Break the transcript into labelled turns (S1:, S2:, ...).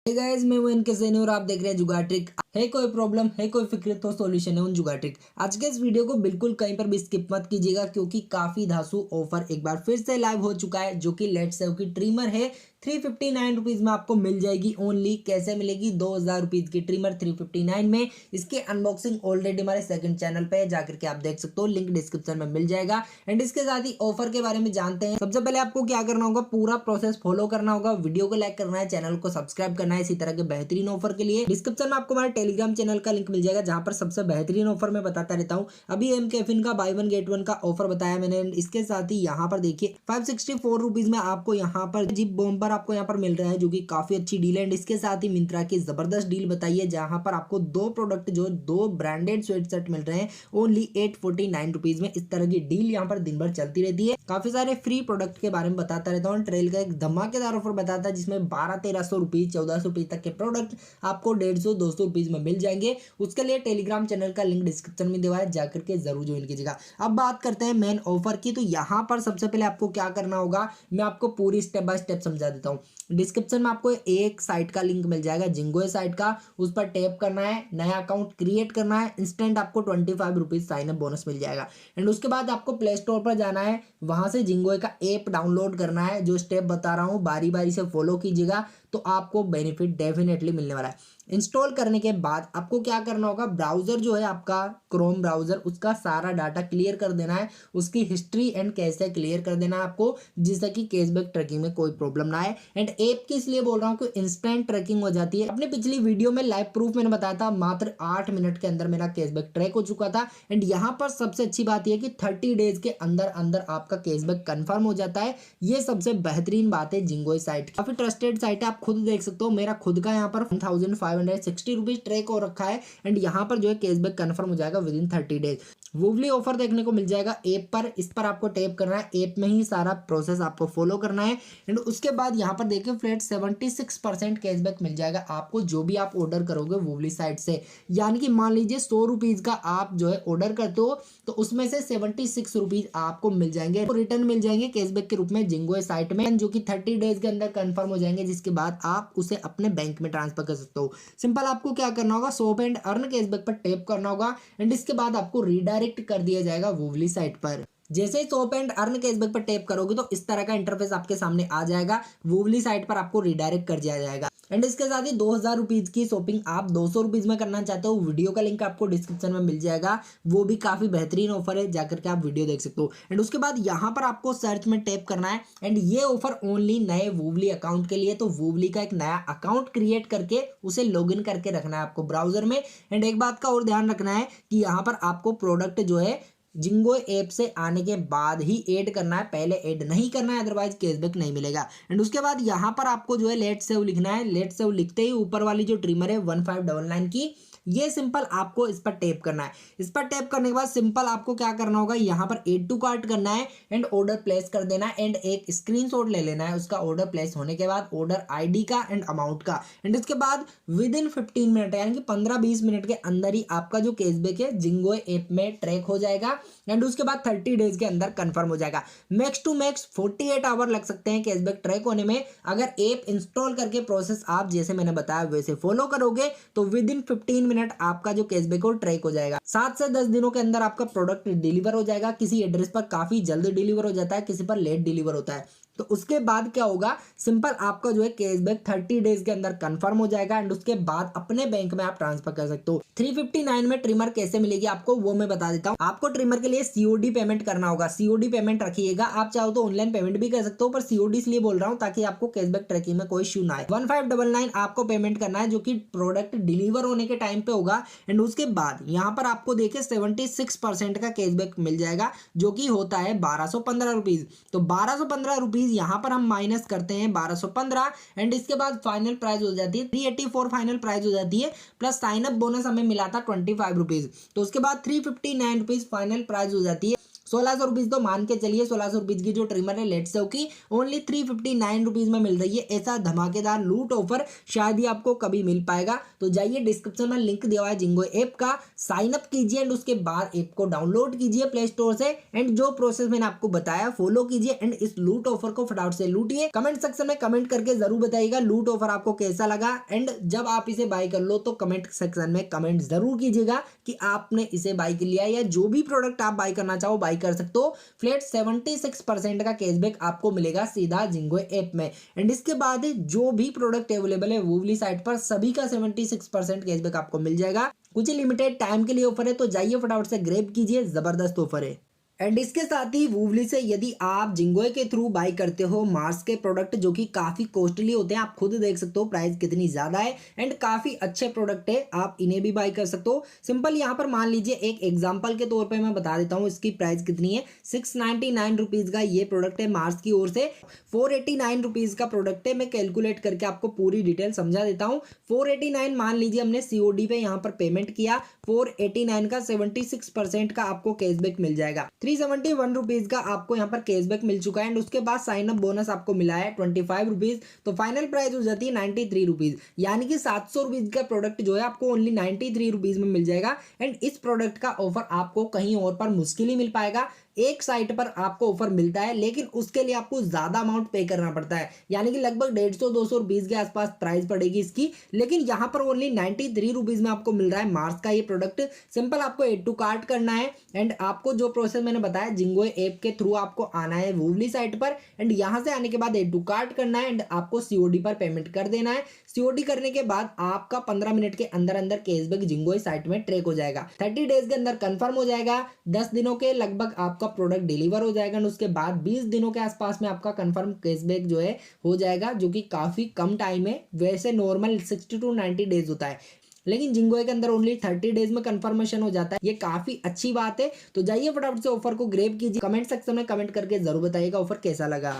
S1: Guys मैं वो इनके सैनी और आप देख रहे हैं जुगाट्रिक। है कोई प्रॉब्लम है कोई फिक्र तो सॉल्यूशन है उन जुगाट्रिक। आज के इस वीडियो को बिल्कुल कहीं पर भी स्किप मत कीजिएगा क्योंकि काफी धांसू ऑफर एक बार फिर से लाइव हो चुका है जो कि लेट्स सेव की ट्रिमर है 359 रुपीज में आपको मिल जाएगी ओनली। कैसे मिलेगी? 2000 रुपीज की ट्रिमर 359 में। इसके अनबॉक्सिंग ऑलरेडी हमारे सेकंड चैनल पे जाकर के आप देख सकते हो, लिंक डिस्क्रिप्शन में मिल जाएगा। एंड इसके साथ ही ऑफर के बारे में जानते हैं। सबसे पहले आपको क्या करना होगा, पूरा प्रोसेस फॉलो करना होगा, वीडियो को लाइक करना है, चैनल को सब्सक्राइब करना है इसी तरह के बेहतरीन ऑफर के लिए। डिस्क्रिप्शन में आपको हमारे टेलीग्राम चैनल का लिंक मिल जाएगा जहां पर सबसे बेहतरीन ऑफर मैं बताता रहता हूँ। अभी एम कैफिन का बाय वन गेट वन का ऑफर बताया मैंने। इसके साथ ही यहाँ पर देखिए 564 रुपीज में आपको यहाँ पर जिप बॉम्बर आपको यहाँ पर मिल रहा है जो कि काफी अच्छी डील है। एंड इसके साथ ही मिंत्रा की जबरदस्त डील बताई है जहां पर आपको दो प्रोडक्ट जो दो ब्रांडेड स्वेट शर्ट मिल रहे हैं ओनली 849 रुपीज में। इस तरह की डील यहाँ पर दिन भर चलती रहती है। काफी सारे फ्री प्रोडक्ट के बारे में बताता रहता हूँ। ट्रेल का एक धमाकेदार ऑफर बताता है जिसमें 1200-1300 रुपीज 1400 रुपीज तक के प्रोडक्ट आपको 150-200 रुपीज में मिल जाएंगे। उसके लिए टेलीग्राम चैनल का लिंक डिस्क्रिप्शन में दिया है, जाकर के जरूर ज्वाइन कीजिएगा। अब बात करते हैं मेन ऑफर की। तो यहाँ पर सबसे पहले आपको क्या करना होगा मैं आपको पूरी स्टेप बाय स्टेप समझा देता हूँ। डिस्क्रिप्शन में आपको एक साइट का लिंक मिल जाएगा जिंगो साइट का, उस पर टैप करना है, नया अकाउंट क्रिएट करना है, इंस्टेंट आपको 25 रुपीज साइन अप बोनस मिल जाएगा। एंड उसके बाद आपको प्ले स्टोर पर जाना है, वहां से जिंगो का ऐप डाउनलोड करना है। जो स्टेप बता रहा हूँ बारी बारी से फॉलो कीजिएगा तो आपको बेनिफिट डेफिनेटली मिलने वाला है। इंस्टॉल करने के बाद आपको क्या करना होगा, ब्राउजर जो है आपका क्रोम ब्राउजर उसका सारा डाटा क्लियर कर देना है, उसकी हिस्ट्री एंड कैशे क्लियर कर देना है आपको, जिससे कि कैशबैक ट्रैकिंग में कोई प्रॉब्लम ना आए। एंड ऐप की इसलिए बोल रहा हूँ कि इंस्टेंट ट्रैकिंग हो जाती है। अपने पिछली वीडियो में लाइव प्रूफ मैंने बताया था, मात्र 8 मिनट के अंदर मेरा कैशबैक ट्रैक हो चुका था। एंड यहाँ पर सबसे अच्छी बात यह कि 30 डेज के अंदर अंदर आपका कैशबैक कंफर्म हो जाता है। ये सबसे बेहतरीन बात है जिंगो साइट, काफी ट्रस्टेड साइट है। आप खुद देख सकते हो मेरा खुद का यहाँ पर 1560 रुपीज ट्रैक हो रखा है। एंड यहाँ पर जो है कैशबैक कंफर्म हो जाएगा विद इन 30 डेज। वूवली ऑफर देखने को मिल जाएगा ऐप पर, इस पर आपको टैप करना है, ऐप में ही सारा प्रोसेस आपको फॉलो करना है। एंड उसके बाद यहाँ पर देखिए फ्लैट 76% कैशबैक मिल जाएगा आपको जो भी आप ऑर्डर करोगे वूवली साइट से। यानी कि मान लीजिए 100 रुपीज का आप जो है ऑर्डर करते हो तो उसमें से 76 रुपीज आपको मिल जाएंगे, तो रिटर्न मिल जाएंगे कैशबैक के रूप में जिंगो साइट में, जो कि 30 डेज के अंदर कंफर्म हो जाएंगे, जिसके बाद आप उसे अपने बैंक में ट्रांसफर कर सकते हो। सिंपल आपको क्या करना होगा, शॉप एंड अर्न कैशबैक पर टैप करना होगा एंड इसके बाद आपको रीडायरेक्ट कर दिया जाएगा वूवली साइट पर। जैसे ही शॉप एंड अर्न कैशबैक पर टैप करोगे तो इस तरह का इंटरफेस आपके सामने आ जाएगा। वूवली साइट पर आपको रीडायरेक्ट कर दिया जाएगा। एंड इसके साथ ही 2000 रुपीज की शॉपिंग आप 200 रुपीज में करना चाहते हो, वीडियो का लिंक आपको डिस्क्रिप्शन में मिल जाएगा। वो भी काफी बेहतरीन ऑफर है, जाकर के आप वीडियो देख सकते हो। एंड उसके बाद यहाँ पर आपको सर्च में टैप करना है। एंड ये ऑफर ओनली नए वूवली अकाउंट के लिए, तो वूवली का एक नया अकाउंट क्रिएट करके उसे लॉगिन करके रखना है आपको ब्राउजर में। एंड एक बात का और ध्यान रखना है कि यहाँ पर आपको प्रोडक्ट जो है जिंगो ऐप से आने के बाद ही ऐड करना है, पहले ऐड नहीं करना है, अदरवाइज कैशबैक नहीं मिलेगा। एंड उसके बाद यहाँ पर आपको जो है लेट्स सेव लिखना है। लेट्स सेव लिखते ही ऊपर वाली जो ट्रिमर है 1599 की, ये सिंपल आपको इस पर टैप करना है। इस पर टैप करने के बाद सिंपल आपको क्या करना होगा, यहाँ पर एड टू कार्ट करना है एंड ऑर्डर प्लेस कर देना है। एंड एक स्क्रीनशॉट ले लेना है उसका ऑर्डर प्लेस होने के बाद, ऑर्डर आईडी का एंड अमाउंट का। एंड इसके बाद विद इन 15 मिनट यानी कि 15-20 मिनट के अंदर ही आपका जो कैशबैक है जिंगो ऐप में ट्रैक हो जाएगा। एंड उसके बाद 30 डेज के अंदर कंफर्म हो जाएगा। मैक्स टू मैक्स 48 आवर लग सकते हैं कैशबैक ट्रैक होने में। अगर ऐप इंस्टॉल करके प्रोसेस आप जैसे मैंने बताया वैसे फॉलो करोगे तो विद इन 15 मिनट आपका जो कैशबैक हो ट्रैक हो जाएगा। 7 से 10 दिनों के अंदर आपका प्रोडक्ट डिलीवर हो जाएगा। किसी एड्रेस पर काफी जल्द डिलीवर हो जाता है, किसी पर लेट डिलीवर होता है। तो उसके बाद क्या होगा, सिंपल आपका जो है कैशबैक 30 डेज के अंदर कंफर्म हो जाएगा। एंड उसके बाद अपने बैंक में आप ट्रांसफर कर सकते हो। 359 में ट्रिमर कैसे मिलेगी आपको वो मैं बता देता हूँ। आपको ट्रिमर के लिए सीओडी पेमेंट करना होगा। सीओडी पेमेंट रखिएगा, आप चाहो तो ऑनलाइन पेमेंट भी कर सकते हो, पर सीओडी इसलिए बोल रहा हूँ ताकि आपको कैशबैक ट्रैकिंग में कोई इश्यू ना आए। 1599 आपको पेमेंट करना है जो कि प्रोडक्ट डिलीवर होने के टाइम पे होगा। एंड उसके बाद यहाँ पर आपको देखिए 76% का कैशबैक मिल जाएगा जो कि होता है 1215 रुपीज। तो 1215 रुपीज यहाँ पर हम माइनस करते हैं 1215 एंड इसके बाद फाइनल प्राइस हो जाती है 384 फाइनल प्राइस हो जाती है, प्लस साइन अप बोनस हमें मिला था 25 रुपीज। तो उसके बाद 359 रुपीज फाइनल प्राइस हो जाती है। ₹1600 तो मान के चलिए, ₹1600 की जो ट्रिमर है लेट्स सेव की ओनली ₹359 में मिल रही है। ऐसा धमाकेदार लूट ऑफर शायद ही आपको कभी मिल पाएगा। तो जाइए, डिस्क्रिप्शन में लिंक दिया हुआ है जिंगो ऐप का, साइन अप कीजिए एंड उसके बाद ऐप को डाउनलोड कीजिए प्ले स्टोर से एंड जो प्रोसेस मैंने आपको बताया फॉलो कीजिए एंड इस लूट ऑफर को फटाफट से लूटिए। कमेंट सेक्शन में कमेंट करके जरूर बताइएगा लूट ऑफर आपको कैसा लगा एंड जब आप इसे बाय कर लो तो कमेंट सेक्शन में कमेंट जरूर कीजिएगा कि आपने इसे बाय कर लिया, या जो भी प्रोडक्ट आप बाय करना चाहो बाय कर सकते हो। फ्लैट 76% का कैशबैक आपको मिलेगा सीधा जिंगो ऐप में एंड इसके बाद जो भी प्रोडक्ट अवेलेबल है वूवली साइट पर सभी का 76% कैशबैक आपको मिल जाएगा। कुछ लिमिटेड टाइम के लिए ऑफर है, तो जाइए फटाफट से ग्रैब कीजिए, जबरदस्त ऑफर है। एंड इसके साथ ही वूवली से यदि आप जिंगोए के थ्रू बाय करते हो मार्स के प्रोडक्ट जो कि काफी कॉस्टली होते हैं, आप खुद देख सकते हो प्राइस कितनी ज्यादा है एंड काफी अच्छे प्रोडक्ट है, आप इन्हें भी बाय कर सकते हो। सिंपल यहाँ पर मान लीजिए एक एग्जांपल के तौर पे मैं बता देता हूँ इसकी प्राइस कितनी है। 699 रुपीज का ये प्रोडक्ट है मार्स की ओर से। 489 रुपीज का प्रोडक्ट है, मैं कैलकुलेट करके आपको पूरी डिटेल समझा देता हूँ। 489 मान लीजिए हमने सीओडी पे यहाँ पर पेमेंट किया, 489 का 76% का आपको कैशबैक मिल जाएगा। 371 रुपीज का आपको यहाँ पर कैशबैक मिल चुका है एंड उसके बाद साइन अप बोनस आपको मिला है 25 रुपीज, तो फाइनल प्राइस हो जाती है 93 रुपीज, यानी कि 700 रुपीज का प्रोडक्ट जो है आपको ओनली 93 रुपीज में मिल जाएगा। एंड इस प्रोडक्ट का ऑफर आपको कहीं और पर मुश्किल ही मिल पाएगा। एक साइट पर आपको ऑफर मिलता है लेकिन उसके लिए आपको ज्यादा अमाउंट पे करना पड़ता है, यानी कि लगभग 150-200 रुपीज के आसपास प्राइस पड़ेगी इसकी, लेकिन यहाँ पर ओनली 93 रुपीज में आपको मिल रहा है मार्स का ये प्रोडक्ट। सिंपल आपको एड टू कार्ट करना है एंड आपको जो प्रोसेस मैंने बताया जिंगो ऐप के थ्रू आपको आना है वूवली साइट पर एंड यहाँ से आने के बाद एड टू कार्ट करना है एंड आपको सीओडी पर पेमेंट कर देना है। सीओडी करने के बाद आपका 15 मिनट के अंदर अंदर कैशबैक जिंगो साइट में ट्रैक हो जाएगा। 30 डेज के अंदर कंफर्म हो जाएगा, 10 दिनों के लगभग आपका प्रोडक्ट डिलीवर हो जाएगा और उसके बाद 20 दिनों के आसपास में आपका कंफर्म कैशबैक जो है हो जाएगा, जो कि काफी कम टाइम है। वैसे नॉर्मल 60 to 90 डेज होता है, लेकिन जिंगो के अंदर ओनली 30 डेज में कंफर्मेशन हो जाता है। ये काफी अच्छी बात है। तो जाइए फटाफट से ऑफर को ग्रैब कीजिए। कमेंट सेक्शन में कमेंट करके जरूर बताइएगा ऑफर कैसा लगा।